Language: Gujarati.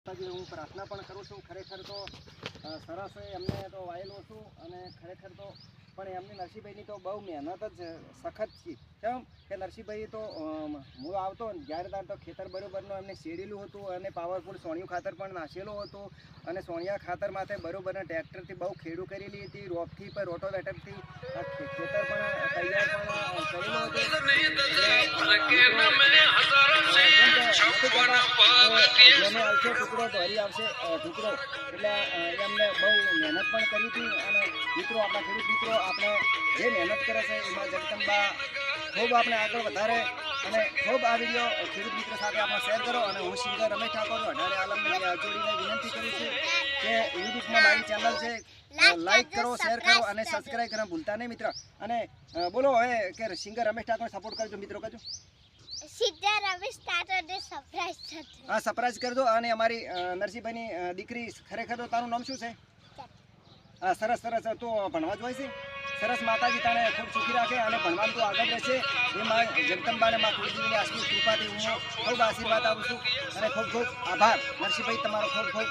હું પ્રાર્થના પણ કરું છું. ખરેખર તો સરસ એમને તો વાયેલો છું અને ખરેખર તો પણ એમની નરસિંહભાઈની તો બહુ મહેનત જ સખત છે. કેમ કે નરસિંહભાઈ તો હું આવતો જ્યારે તાર તો ખેતર બરોબરનું એમને શેડેલું હતું અને પાવરફુલ સોણિયું ખાતર પણ નાખેલું હતું અને સોણિયા ખાતર માથે બરોબરના ટ્રેક્ટરથી બહુ ખેડૂ કરેલી હતી. રોપથી પર રોટોવેટરથી ખેતર પણ તૈયાર પણ કરેલું હતું. જેને આવશે ટુકડો તો હરી આવશે ટુકડો, એટલે એમને બહુ મહેનત પણ કરી હતી. અને મિત્રો, આપણા ખેડૂત મિત્રો આપણે જે મહેનત કરે છે એમાં જગદંબા ખૂબ આપણે આગળ વધારે અને ખૂબ આ વિડીયો ખેડૂત મિત્રો સાથે આપણે શેર કરો. અને હું સિંગર રમેશ ઠાકોર અઢારે આલમને જોડીને વિનંતી કરું છું કે યુટ્યુબમાં મારી ચેનલ છે, લાઈક કરો, શેર કરો અને સબસ્ક્રાઈબ કરવા ભૂલતા નહીં મિત્ર. અને બોલો હવે કે સિંગર રમેશ ઠાકોર સપોર્ટ કરજો મિત્રો, કરજો. હા, સરપ્રાઈઝ કરજો. અને અમારી નરસિંહભાઈની દીકરી, ખરેખર તો તારું નામ શું છે? હા, સરસ સરસ. તો ભણવા જ હોય છે. સરસ. માતાજી તને ખૂબ સુખી રાખે અને ભણવાનું તો આગળ રહેશે એ માં જગદંબાને માં કુળદેવીની આશીર્વાદ કૃપાથી હું ખૂબ આશીર્વાદ આપું છું. અને ખૂબ ખૂબ આભાર નરસિંહભાઈ, તમારો ખૂબ ખૂબ.